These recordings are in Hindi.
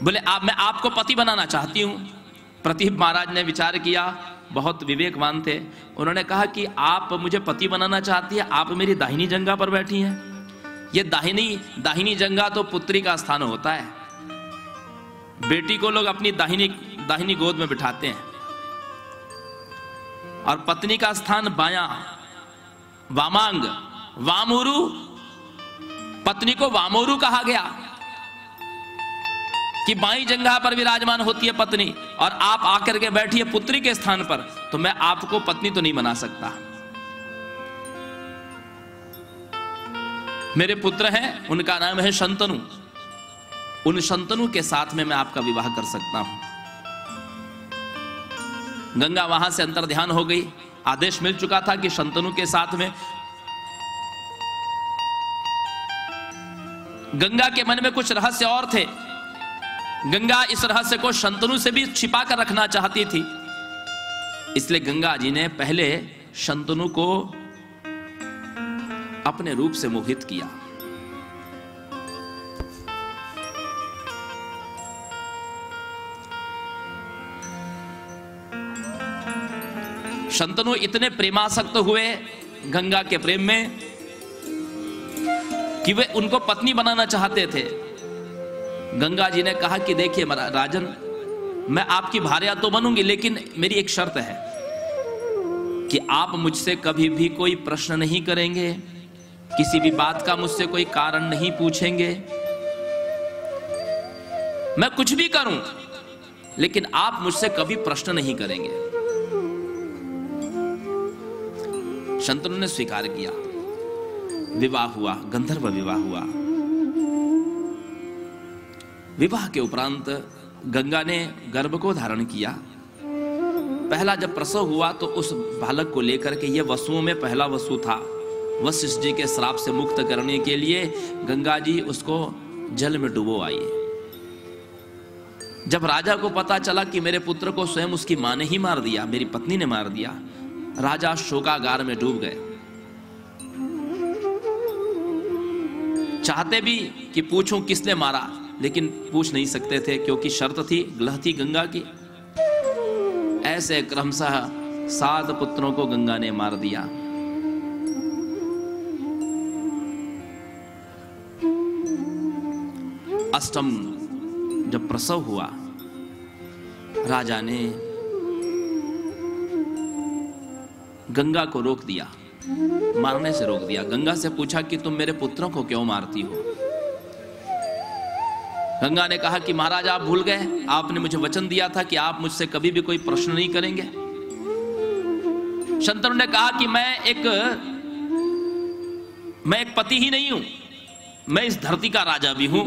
बोले मैं आपको पति बनाना चाहती हूं। प्रतीप महाराज ने विचार किया, बहुत विवेकवान थे। उन्होंने कहा कि आप मुझे पति बनाना चाहती है, आप मेरी दाहिनी जंघा पर बैठी हैं। ये दाहिनी जंघा तो पुत्री का स्थान होता है। बेटी को लोग अपनी दाहिनी गोद में बिठाते हैं और पत्नी का स्थान बायां, वामांग, वामोरु। पत्नी को वामोरु कहा गया कि बाईं जंघा पर विराजमान होती है पत्नी, और आप आकर के बैठिए पुत्री के स्थान पर, तो मैं आपको पत्नी तो नहीं बना सकता। मेरे पुत्र हैं, उनका नाम है शंतनु। उन शंतनु के साथ में मैं आपका विवाह कर सकता हूं। गंगा वहां से अंतर्ध्यान हो गई। आदेश मिल चुका था कि शंतनु के साथ में। गंगा के मन में कुछ रहस्य और थे। गंगा इस रहस्य को शंतनु से भी छिपा कर रखना चाहती थी। इसलिए गंगा जी ने पहले शंतनु को अपने रूप से मोहित किया। शंतनु इतने प्रेमासक्त हुए गंगा के प्रेम में कि वे उनको पत्नी बनाना चाहते थे। गंगा जी ने कहा कि देखिए राजन, मैं आपकी भार्या तो बनूंगी, लेकिन मेरी एक शर्त है कि आप मुझसे कभी भी कोई प्रश्न नहीं करेंगे, किसी भी बात का मुझसे कोई कारण नहीं पूछेंगे। मैं कुछ भी करूं, लेकिन आप मुझसे कभी प्रश्न नहीं करेंगे। शंतनु ने स्वीकार किया। विवाह हुआ, गंधर्व विवाह हुआ। विवाह के उपरांत गंगा ने गर्भ को धारण किया। पहला जब प्रसव हुआ तो उस बालक को लेकर के, यह वसुओं में पहला वसु था, वशिष्ठ जी के श्राप से मुक्त करने के लिए गंगा जी उसको जल में डुबो आई। जब राजा को पता चला कि मेरे पुत्र को स्वयं उसकी मां ने ही मार दिया, मेरी पत्नी ने मार दिया, राजा शोकागार में डूब गए। चाहते भी कि पूछूं किसने मारा, लेकिन पूछ नहीं सकते थे क्योंकि शर्त थी, ग्लह थी गंगा की। ऐसे क्रमशः 7 पुत्रों को गंगा ने मार दिया। अष्टम जब प्रसव हुआ, राजा ने गंगा को रोक दिया, मारने से रोक दिया। गंगा से पूछा कि तुम मेरे पुत्रों को क्यों मारती हो? गंगा ने कहा कि महाराज आप भूल गए, आपने मुझे वचन दिया था कि आप मुझसे कभी भी कोई प्रश्न नहीं करेंगे। शंतनु ने कहा कि मैं एक पति ही नहीं हूं, मैं इस धरती का राजा भी हूं,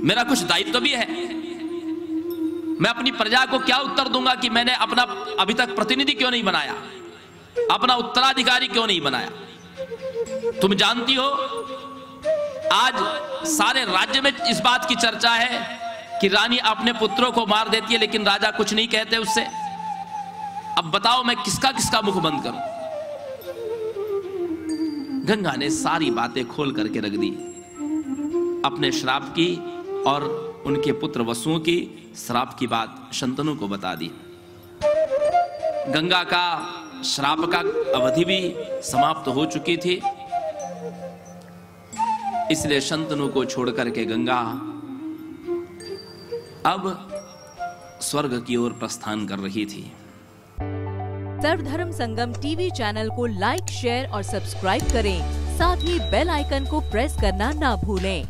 मेरा कुछ दायित्व भी है। मैं अपनी प्रजा को क्या उत्तर दूंगा कि मैंने अपना अभी तक प्रतिनिधि क्यों नहीं बनाया, अपना उत्तराधिकारी क्यों नहीं बनाया? तुम जानती हो आज सारे राज्य में इस बात की चर्चा है कि रानी अपने पुत्रों को मार देती है, लेकिन राजा कुछ नहीं कहते उससे। अब बताओ मैं किसका मुख बंद करूं? गंगा ने सारी बातें खोल करके रख दी, अपने श्राप की और उनके पुत्र वसुओं की श्राप की बात शंतनु को बता दी। गंगा का श्राप का अवधि भी समाप्त हो चुकी थी, इसलिए शंतनु को छोड़ करके गंगा अब स्वर्ग की ओर प्रस्थान कर रही थी। सर्वधर्म संगम टीवी चैनल को लाइक, शेयर और सब्सक्राइब करें। साथ ही बेल आइकन को प्रेस करना ना भूलें।